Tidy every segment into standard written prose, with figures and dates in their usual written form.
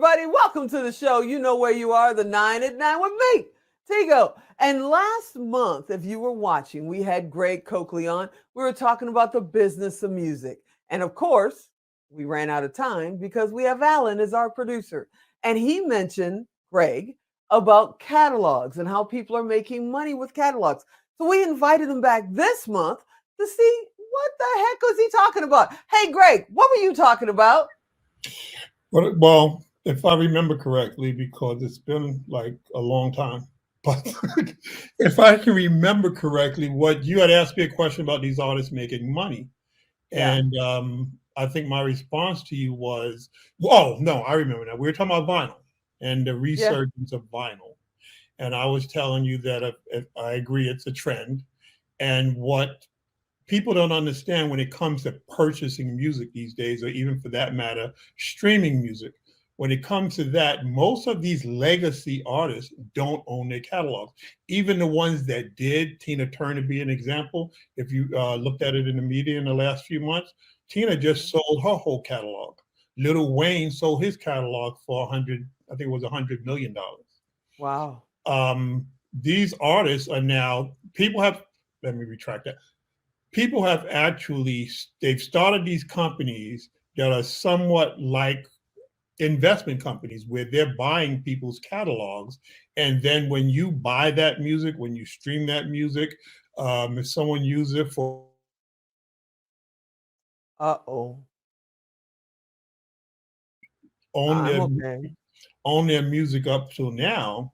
everybody. Welcome to the show. You know where you are, the 9 at 9 with me, Tigo. And last month, if you were watching, we had Greg Coakley on. We were talking about the business of music. And of course, we ran out of time because we have Alan as our producer. And he mentioned, Greg, about catalogs and how people are making money with catalogs. So we invited him back this month to see what the heck was he talking about. Hey, Greg, what were you talking about? Well, if I remember correctly, because it's been like a long time, but if I can remember correctly, what you had asked me a question about these artists making money, Yeah. and I think my response to you was, "Oh no, I remember now. We were talking about vinyl and the Yeah. resurgence of vinyl, and I was telling you that if I agree it's a trend, and what people don't understand when it comes to purchasing music these days, or even for that matter, streaming music. When it comes to that, most of these legacy artists don't own their catalogs. Even the ones that did, Tina Turner be an example. If you looked at it in the media in the last few months, Tina just Mhm. sold her whole catalog. Lil Wayne sold his catalog for 100, I think it was $100 million. Wow. These artists are now, people have, let me retract that, people have actually, they've started these companies that are somewhat like investment companies where they're buying people's catalogs, and then when you buy that music, when you stream that music, if someone uses it for Uh-oh. own I'm their okay. own their music up till now,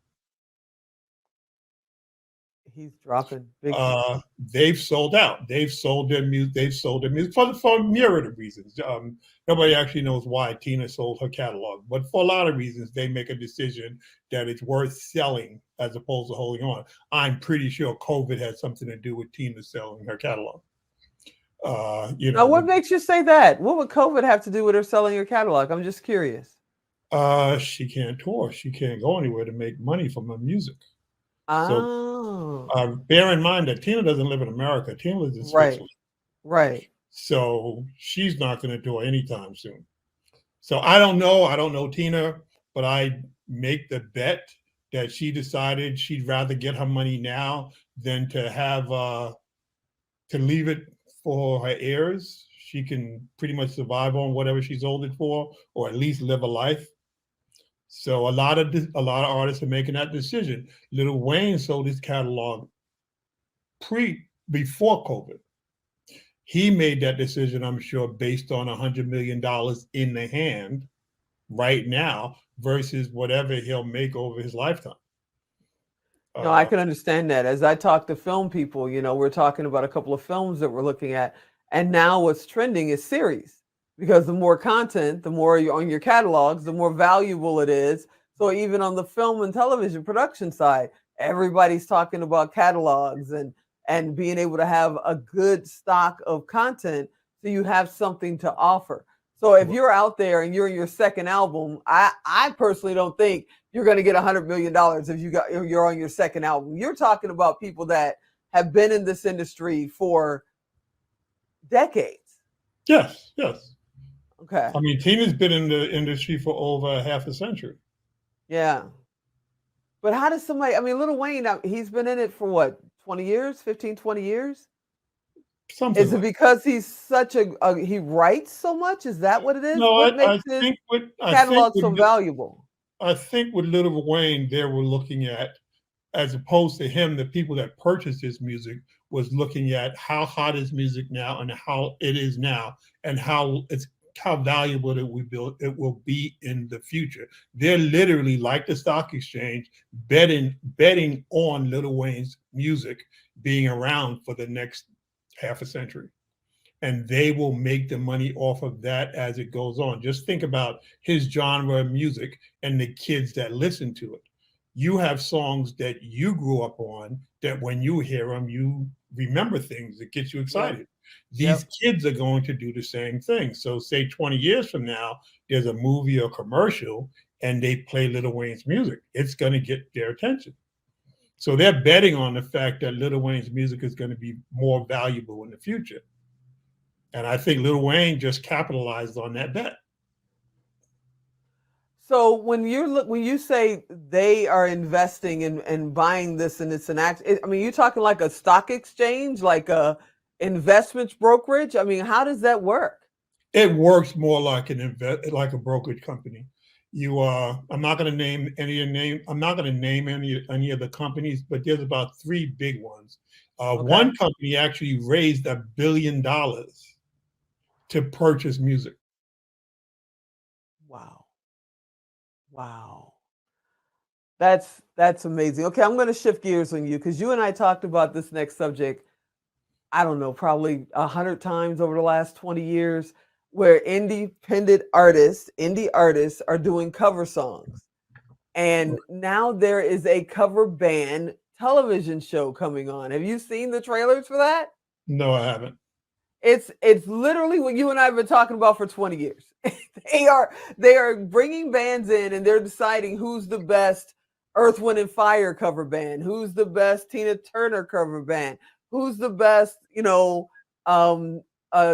He's dropping big time. they've sold out. They've sold their music. They've sold their music for a myriad of reasons. Nobody actually knows why Tina sold her catalog, but for a lot of reasons, they make a decision that it's worth selling as opposed to holding on. I'm pretty sure COVID had something to do with Tina selling her catalog. You Now, know, what makes you say that? What would COVID have to do with her selling your catalog? I'm just curious. she can't tour. She can't go anywhere to make money from her music. So Oh, bear in mind that Tina doesn't live in America. Tina lives in right, Switzerland. right. So she's not going to do it anytime soon. So I don't know. I don't know Tina, but I make the bet that she decided she'd rather get her money now than to have to leave it for her heirs. She can pretty much survive on whatever she sold it for, or at least live a life. So a lot of artists are making that decision. Lil Wayne sold his catalog pre before COVID. He made that decision, I'm sure, based on $100 million in the hand right now versus whatever he'll make over his lifetime. No, I Uh, can understand that. As I talk to film people, we're talking about a couple of films that we're looking at, and now what's trending is series because the more content, the more you're on your catalogs, the more valuable it is. So even on the film and television production side, everybody's talking about catalogs and being able to have a good stock of content so you have something to offer. So if you're out there and you're in your second album, I personally don't think you're going to get $100 million if you're on your second album. You're talking about people that have been in this industry for decades. yes, yes. Okay. I mean, Tina's been in the industry for over half a century. Yeah. But how does somebody, I mean, Lil Wayne, he's been in it for what, 20 years, 15, 20 years? Something Is it like because he's such he writes so much? Is that what it that. is? No, What I makes his think what catalog so valuable? I think with Little Wayne, they were looking at, as opposed to him, the people that purchased his music was looking at how hot is music now and how it is now and how valuable it will be in the future. They're literally like the stock exchange betting on Little Wayne's music being around for the next half a century. And they will make the money off of that as it goes on. Just think about his genre of music and the kids that listen to it. You have songs that you grew up on that when you hear them, you remember things that get you Yep. excited. These Yep. kids are going to do the same thing. So, say 20 years from now, there's a movie or commercial and they play Little Wayne's music, it's going to get their attention. So, they're betting on the fact that Little Wayne's music is going to be more valuable in the future. And I think Lil Wayne just capitalized on that bet. So when you say they are investing and buying this and it's an act, I mean, you talking like a stock exchange, like a investments brokerage? I mean, how does that work? It works more like like a brokerage company. I'm not going to name any of name. I'm not going to name any of the companies, but there's about three big ones. Okay. One company actually raised $1 billion to purchase music. Wow. Wow. That's amazing. Okay, I'm going to shift gears on you because you and I talked about this next subject. I don't know, probably 100 times over the last 20 years, where indie artists are doing cover songs. And now there is a cover band television show coming on. Have you seen the trailers for that? No, I haven't. It's literally what you and I have been talking about for 20 years. they are bringing bands in and they're deciding who's the best Earth, Wind and Fire cover band, who's the best Tina Turner cover band, who's the best,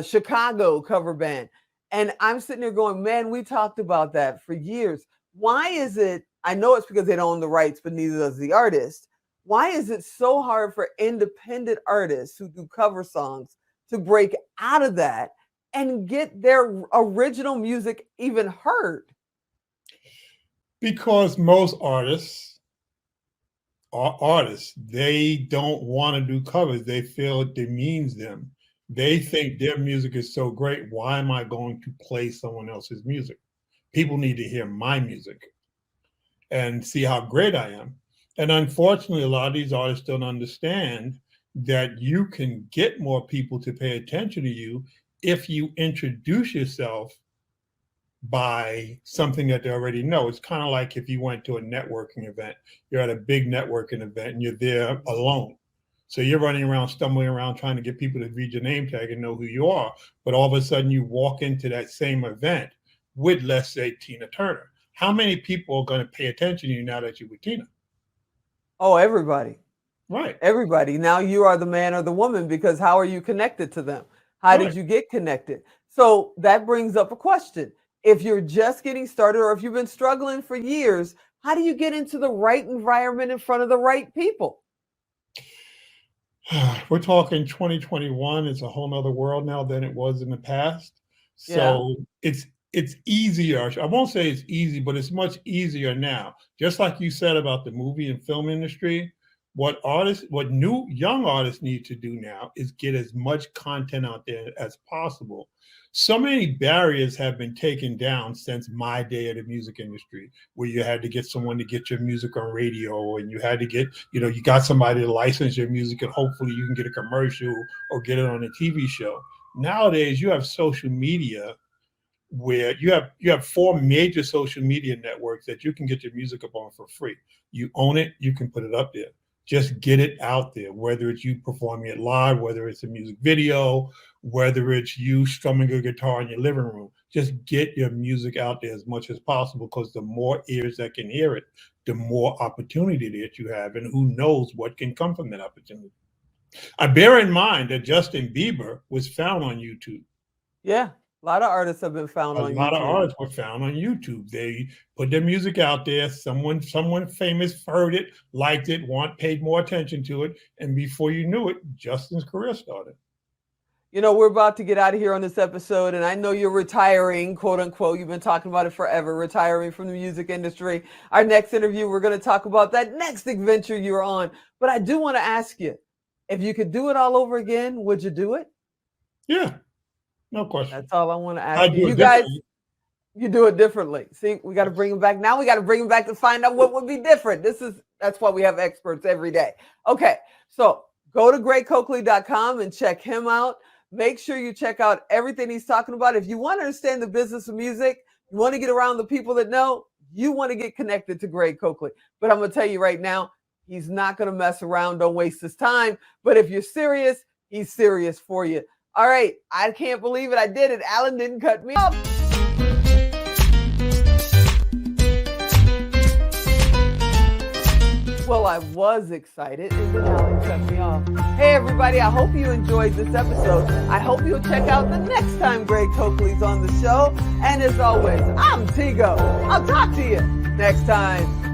Chicago cover band. And I'm sitting there going, man, we talked about that for years. Why is it? I know it's because they don't own the rights, but neither does the artist. Why is it so hard for independent artists who do cover songs to break out of that and get their original music even heard? Because most artists are artists. They don't want to do covers. They feel it demeans them. They think their music is so great. Why am I going to play someone else's music? People need to hear my music and see how great I am. And unfortunately, a lot of these artists don't understand that you can get more people to pay attention to you if you introduce yourself by something that they already know. It's kind of like if you went to a networking event, you're at a big networking event and you're there alone. So you're running around, stumbling around, trying to get people to read your name tag and know who you are. But all of a sudden you walk into that same event with, let's say, Tina Turner. How many people are going to pay attention to you now that you're with Tina? Oh, everybody. Right. Everybody. Now you are the man or the woman because how are you connected to them? How did you get connected? So that brings up a question. If you're just getting started or if you've been struggling for years, how do you get into the right environment in front of the right people? We're talking 2021. It's a whole nother world now than it was in the past. So it's easier. I won't say it's easy, but it's much easier now. Just like you said about the movie and film industry, what young artists need to do now is get as much content out there as possible. So many barriers have been taken down since my day of the music industry, where you had to get someone to get your music on radio, and you had to get, you got somebody to license your music, and hopefully you can get a commercial or get it on a TV show. Nowadays, you have social media where you have four major social media networks that you can get your music up on for free. You own it, you can put it up there. Just get it out there, whether it's you performing it live, whether it's a music video, whether it's you strumming a guitar in your living room. Just get your music out there as much as possible, because the more ears that can hear it, the more opportunity that you have, and who knows what can come from that opportunity. I bear in mind that Justin Bieber was found on YouTube. Yeah. A lot of artists have been found on YouTube. A lot of artists were found on YouTube. They put their music out there. Someone famous heard it, liked it, paid more attention to it. And before you knew it, Justin's career started. We're about to get out of here on this episode, and I know you're retiring, quote unquote. You've been talking about it forever, retiring from the music industry. Our next interview, we're going to talk about that next adventure you're on. But I do want to ask you, if you could do it all over again, would you do it? Yeah. No question. That's all I want to ask you. You guys, you do it differently. See, we got to bring them back. Now we got to bring them back to find out what would be different. That's why we have experts every day. Okay, so go to GregCoakley.com and check him out. Make sure you check out everything he's talking about. If you want to understand the business of music, you want to get around the people that know, you want to get connected to Greg Coakley. But I'm going to tell you right now, he's not going to mess around. Don't waste his time. But if you're serious, he's serious for you. All right, I can't believe it. I did it. Alan didn't cut me off. Well, I was excited, and then Alan cut me off. Hey, everybody. everybody. I hope you enjoyed this episode. I hope you'll check out the next time Greg Coakley's on the show. And as always, I'm Tigo. I'll talk to you next time.